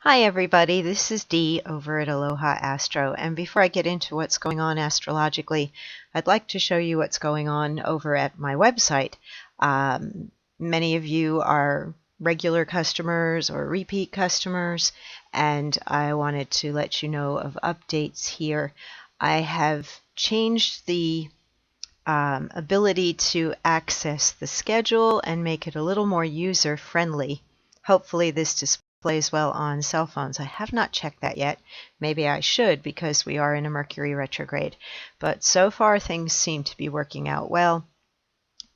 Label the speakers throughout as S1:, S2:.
S1: Hi everybody, this is Dee over at Aloha Astro, and before I get into what's going on astrologically, I'd like to show you what's going on over at my website. Many of you are regular customers or repeat customers, and I wanted to let you know of updates here. I have changed the ability to access the schedule and make it a little more user-friendly. Hopefully this displays well on cell phones. I have not checked that yet. Maybe I should, because we are in a Mercury retrograde. But so far things seem to be working out well.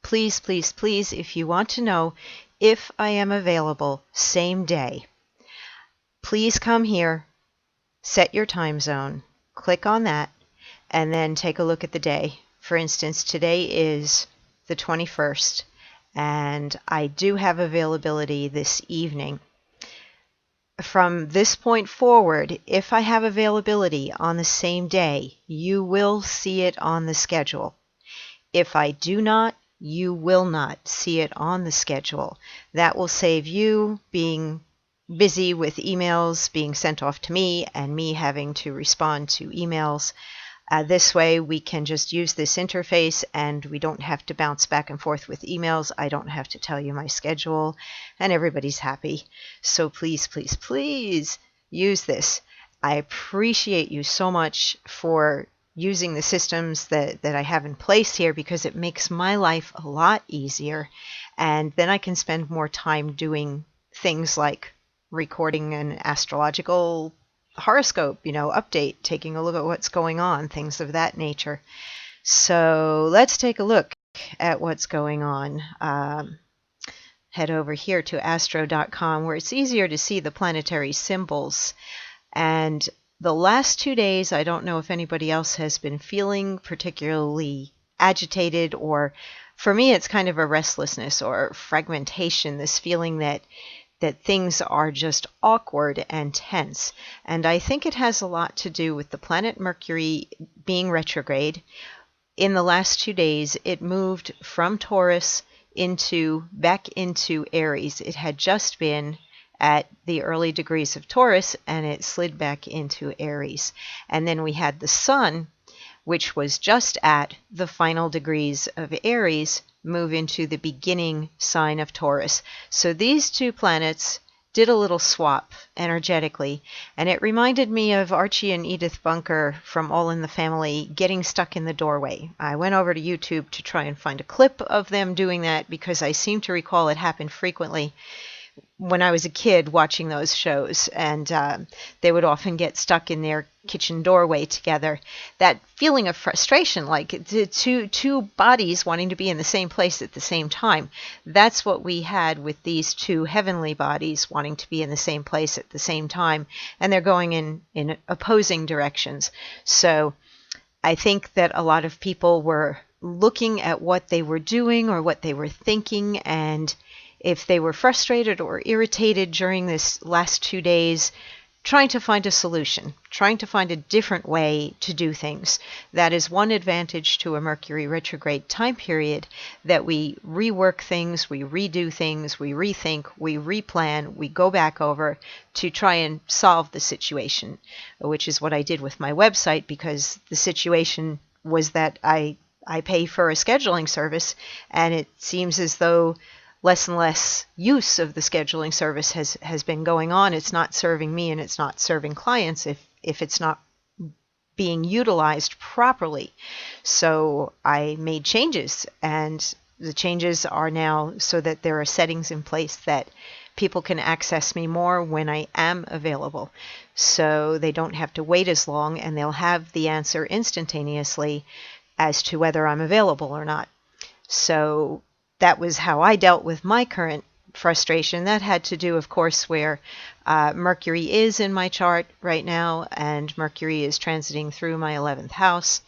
S1: Please, please, please, if you want to know if I am available same day, please come here, set your time zone, click on that, and then take a look at the day. For instance, today is the 21st, and I do have availability this evening. From this point forward, if I have availability on the same day, you will see it on the schedule. If I do not, you will not see it on the schedule. That will save you being busy with emails being sent off to me and me having to respond to emails. This way we can just use this interface and we don't have to bounce back and forth with emails. I don't have to tell you my schedule, and everybody's happy. So please, please, please use this. I appreciate you so much for using the systems that I have in place here, because it makes my life a lot easier, and then I can spend more time doing things like recording an astrological horoscope, update, taking a look at what's going on, things of that nature. So let's take a look at what's going on. Head over here to astro.com, where it's easier to see the planetary symbols. And the last 2 days, I don't know if anybody else has been feeling particularly agitated, or for me it's kind of a restlessness or fragmentation, this feeling that things are just awkward and tense. And I think it has a lot to do with the planet Mercury being retrograde. In the last 2 days, it moved from Taurus back into Aries. It had just been at the early degrees of Taurus, and it slid back into Aries. And then we had the Sun, which was just at the final degrees of Aries, move into the beginning sign of Taurus. So these two planets did a little swap energetically, and it reminded me of Archie and Edith Bunker from All in the Family getting stuck in the doorway. I went over to YouTube to try and find a clip of them doing that, because I seem to recall it happened frequently when I was a kid watching those shows, and they would often get stuck in their kitchen doorway together. That feeling of frustration, like two bodies wanting to be in the same place at the same time. That's what we had with these two heavenly bodies wanting to be in the same place at the same time, and they're going in opposing directions. So I think that a lot of people were looking at what they were doing or what they were thinking, and if they were frustrated or irritated during this last 2 days, trying to find a solution, trying to find a different way to do things. That is one advantage to a Mercury retrograde time period, that we rework things, we redo things, we rethink, we replan, we go back over to try and solve the situation, which is what I did with my website, because the situation was that I pay for a scheduling service, and it seems as though less and less use of the scheduling service has been going on. It's not serving me, and it's not serving clients if it's not being utilized properly. So I made changes, and the changes are now so that there are settings in place that people can access me more when I am available. So they don't have to wait as long, and they'll have the answer instantaneously as to whether I'm available or not. So that was how I dealt with my current frustration. That had to do, of course, where Mercury is in my chart right now, and Mercury is transiting through my 11th house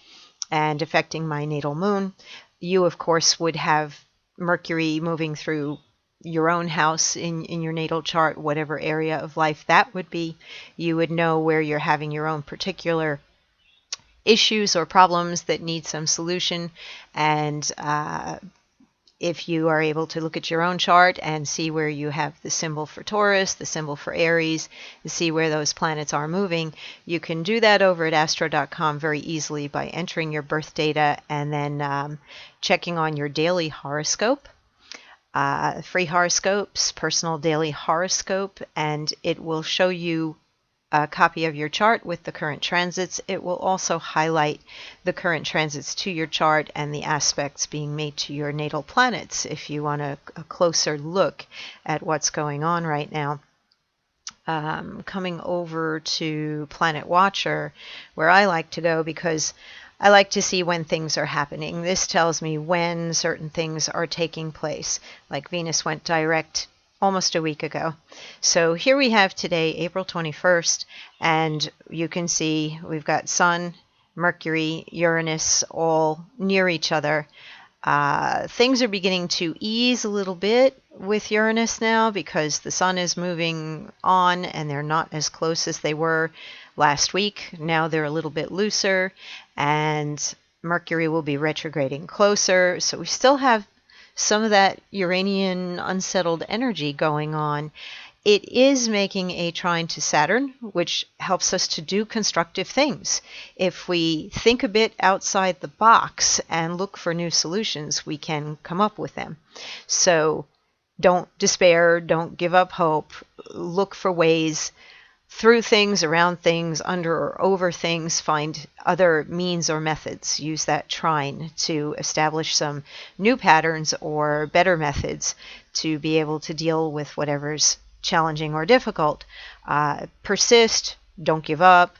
S1: and affecting my natal moon. You, of course, would have Mercury moving through your own house in your natal chart, whatever area of life that would be. You would know where you're having your own particular issues or problems that need some solution, and if you are able to look at your own chart and see where you have the symbol for Taurus, the symbol for Aries, to see where those planets are moving, you can do that over at astro.com very easily by entering your birth data and then checking on your daily horoscope. Free horoscopes, personal daily horoscope, and it will show you a copy of your chart with the current transits. It will also highlight the current transits to your chart and the aspects being made to your natal planets if you want a closer look at what's going on right now. Coming over to Planet Watcher, where I like to go because I like to see when things are happening. This tells me when certain things are taking place, like Venus went direct almost a week ago. So here we have today, April 21st, and you can see we've got Sun, Mercury, Uranus all near each other. Things are beginning to ease a little bit with Uranus now because the Sun is moving on and they're not as close as they were last week. Now they're a little bit looser, and Mercury will be retrograding closer. So we still have some of that Uranian unsettled energy going on. It is making a trine to Saturn, which helps us to do constructive things. If we think a bit outside the box and look for new solutions, we can come up with them. So don't despair, don't give up hope. Look for ways through things, around things, under or over things, find other means or methods. Use that trine to establish some new patterns or better methods to be able to deal with whatever's challenging or difficult. Persist, don't give up.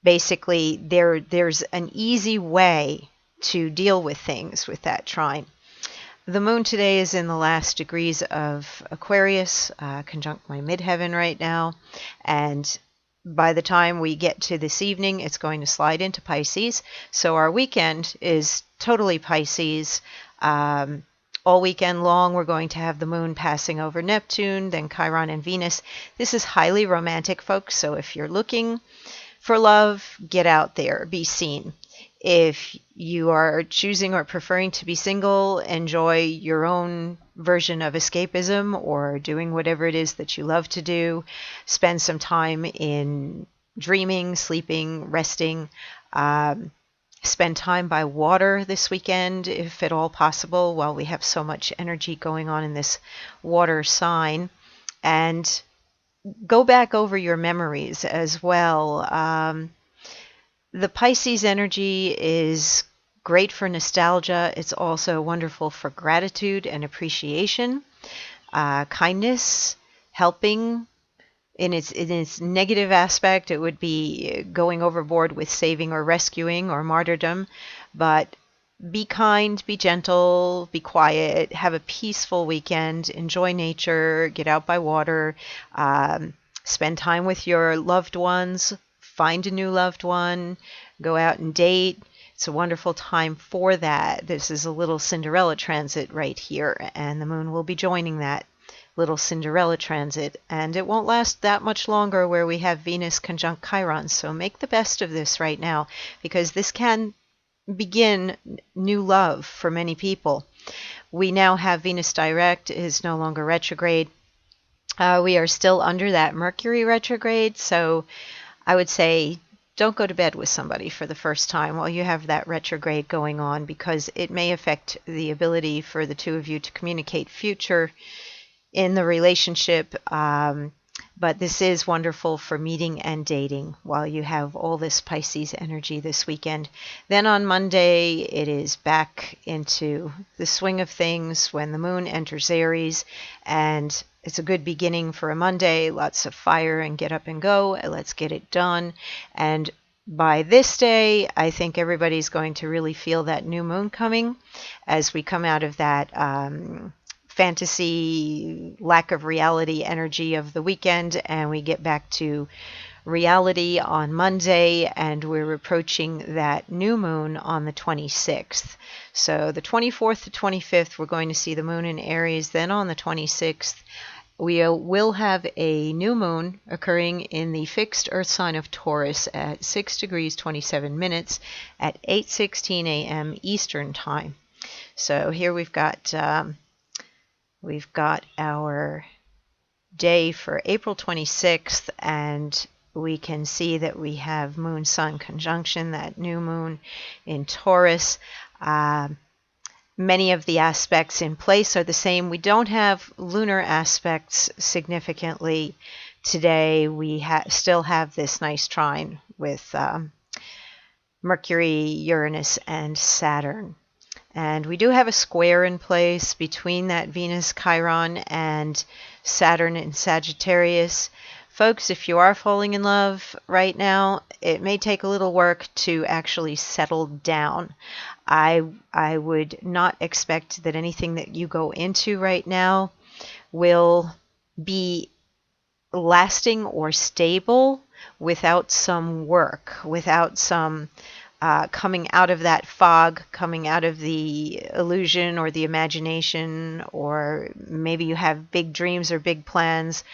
S1: Basically, there's an easy way to deal with things with that trine. The moon today is in the last degrees of Aquarius, conjunct my midheaven right now, and by the time we get to this evening, it's going to slide into Pisces. So our weekend is totally Pisces. All weekend long, we're going to have the moon passing over Neptune, then Chiron and Venus. This is highly romantic, folks, so if you're looking for love, get out there, be seen. If you are choosing or preferring to be single, enjoy your own version of escapism or doing whatever it is that you love to do. Spend some time in dreaming, sleeping, resting. Spend time by water this weekend, if at all possible, while we have so much energy going on in this water sign. And go back over your memories as well. The Pisces energy is great for nostalgia. It's also wonderful for gratitude and appreciation, kindness, helping. In its negative aspect, it would be going overboard with saving or rescuing or martyrdom. But be kind, be gentle, be quiet, have a peaceful weekend, enjoy nature, get out by water, spend time with your loved ones, find a new loved one, go out and date. It's a wonderful time for that. This is a little Cinderella transit right here, and the moon will be joining that little Cinderella transit, and it won't last that much longer where we have Venus conjunct Chiron. So make the best of this right now, because this can begin new love for many people. We now have Venus direct, is no longer retrograde. We are still under that Mercury retrograde, so I would say don't go to bed with somebody for the first time while you have that retrograde going on, because it may affect the ability for the two of you to communicate future in the relationship. But this is wonderful for meeting and dating while you have all this Pisces energy this weekend. Then on Monday, it is back into the swing of things when the moon enters Aries, and it's a good beginning for a Monday. Lots of fire and get up and go. Let's get it done. And by this day, I think everybody's going to really feel that new moon coming as we come out of that fantasy, lack of reality energy of the weekend, and we get back to reality on Monday, and we're approaching that new moon on the 26th. So the 24th to 25th, we're going to see the moon in Aries. Then on the 26th, we will have a new moon occurring in the fixed Earth sign of Taurus at 6 degrees 27 minutes at 8:16 a.m. Eastern Time. So here we've got our day for April 26th, and we can see that we have Moon-Sun conjunction, that new moon in Taurus. Many of the aspects in place are the same. We don't have lunar aspects significantly today. We still have this nice trine with Mercury, Uranus, and Saturn. And we do have a square in place between that Venus Chiron and Saturn in Sagittarius. Folks, if you are falling in love right now, it may take a little work to actually settle down. I would not expect that anything that you go into right now will be lasting or stable without some work, without some coming out of that fog, coming out of the illusion or the imagination, or maybe you have big dreams or big plans.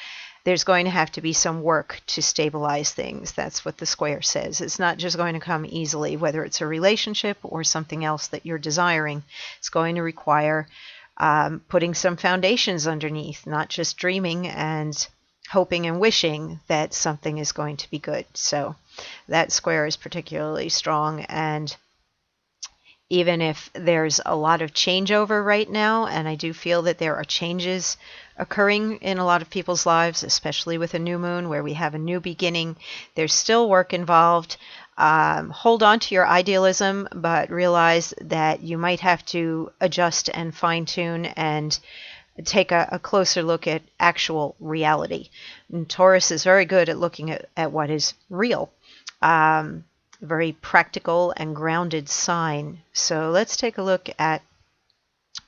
S1: There's going to have to be some work to stabilize things. That's what the square says. It's not just going to come easily, whether it's a relationship or something else that you're desiring. It's going to require putting some foundations underneath, not just dreaming and hoping and wishing that something is going to be good. So that square is particularly strong, and even if there's a lot of changeover right now, and I do feel that there are changes occurring in a lot of people's lives, especially with a new moon where we have a new beginning, there's still work involved. Hold on to your idealism, but realize that you might have to adjust and fine-tune and take a closer look at actual reality. And Taurus is very good at looking at what is real. Very practical and grounded sign. So let's take a look at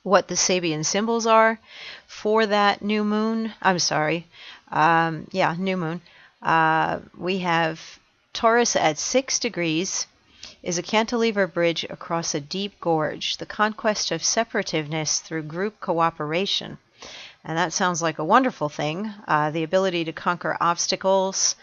S1: what the Sabian symbols are for that new moon. I'm sorry. New moon. We have Taurus at 6 degrees is a cantilever bridge across a deep gorge, the conquest of separativeness through group cooperation. And that sounds like a wonderful thing. The ability to conquer obstacles.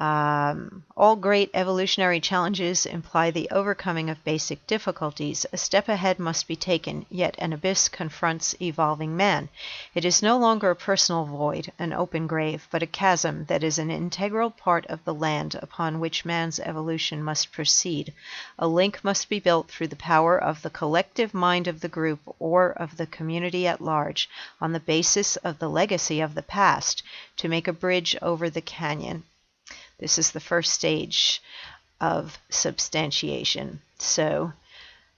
S1: All great evolutionary challenges imply the overcoming of basic difficulties. A step ahead must be taken, yet an abyss confronts evolving man. It is no longer a personal void, an open grave, but a chasm that is an integral part of the land upon which man's evolution must proceed. A link must be built through the power of the collective mind of the group or of the community at large, on the basis of the legacy of the past, to make a bridge over the canyon. This is the first stage of substantiation. So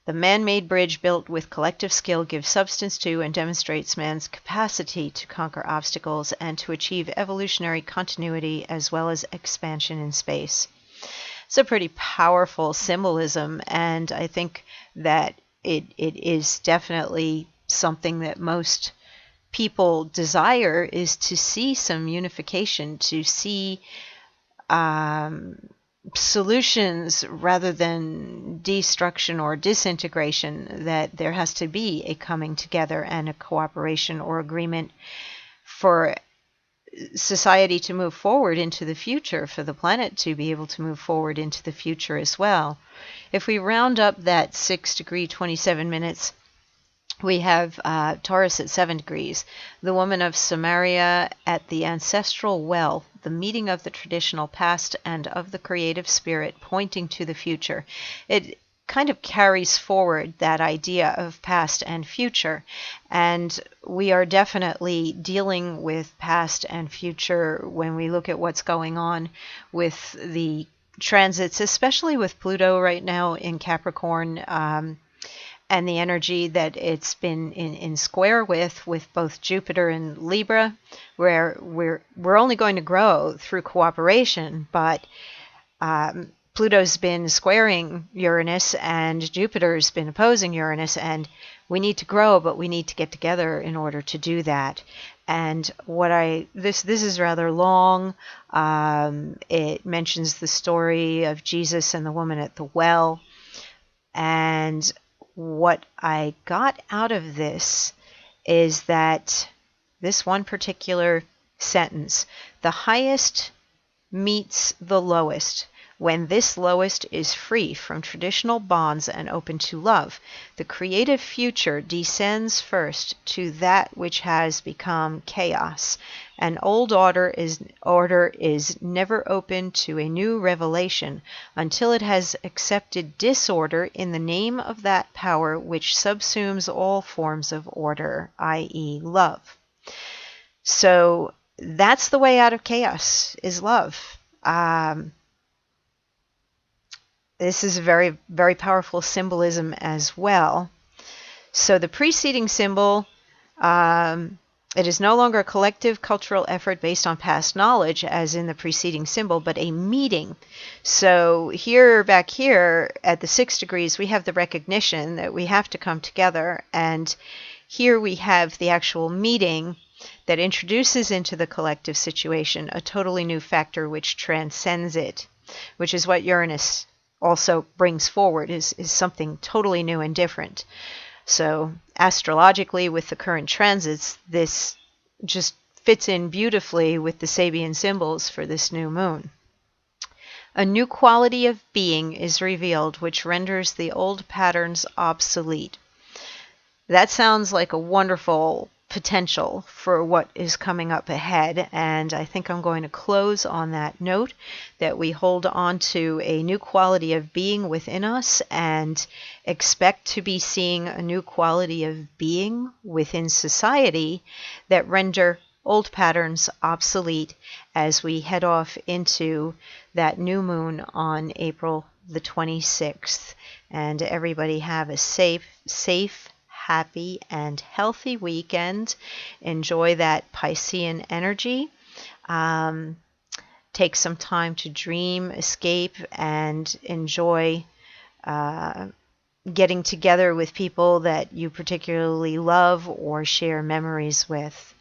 S1: the man-made bridge built with collective skill gives substance to and demonstrates man's capacity to conquer obstacles and to achieve evolutionary continuity as well as expansion in space. It's a pretty powerful symbolism, and I think that it is definitely something that most people desire, is to see some unification, to see solutions rather than destruction or disintegration, that there has to be a coming together and a cooperation or agreement for society to move forward into the future, for the planet to be able to move forward into the future as well. If we round up that 6 degree 27 minutes, we have Taurus at 7 degrees, the woman of Samaria at the ancestral well, the meeting of the traditional past and of the creative spirit pointing to the future. It kind of carries forward that idea of past and future, and we are definitely dealing with past and future when we look at what's going on with the transits, especially with Pluto right now in Capricorn, and the energy that it's been in square with both Jupiter and Libra, where we're only going to grow through cooperation, but Pluto's been squaring Uranus and Jupiter's been opposing Uranus, and we need to grow, but we need to get together in order to do that. And this is rather long. It mentions the story of Jesus and the woman at the well, and what I got out of this is that this one particular sentence, the highest meets the lowest. when this lowest is free from traditional bonds and open to love. The creative future descends first to that which has become chaos. An old order is never open to a new revelation until it has accepted disorder in the name of that power which subsumes all forms of order, i.e. love. So that's the way out of chaos, is love. This is a very, very powerful symbolism as well. So the preceding symbol, it is no longer a collective cultural effort based on past knowledge, as in the preceding symbol, but a meeting. So here, back here, at the 6 degrees, we have the recognition that we have to come together. And here we have the actual meeting that introduces into the collective situation a totally new factor which transcends it, which is what Uranus also brings forward, is something totally new and different. So astrologically, with the current transits, this just fits in beautifully with the Sabian symbols for this new moon. A new quality of being is revealed, which renders the old patterns obsolete. That sounds like a wonderful potential for what is coming up ahead, and I think I'm going to close on that note, that we hold on to a new quality of being within us and expect to be seeing a new quality of being within society that render old patterns obsolete as we head off into that new moon on April the 26th. And everybody have a safe, happy and healthy weekend. Enjoy that Piscean energy. Take some time to dream, escape, and enjoy getting together with people that you particularly love or share memories with.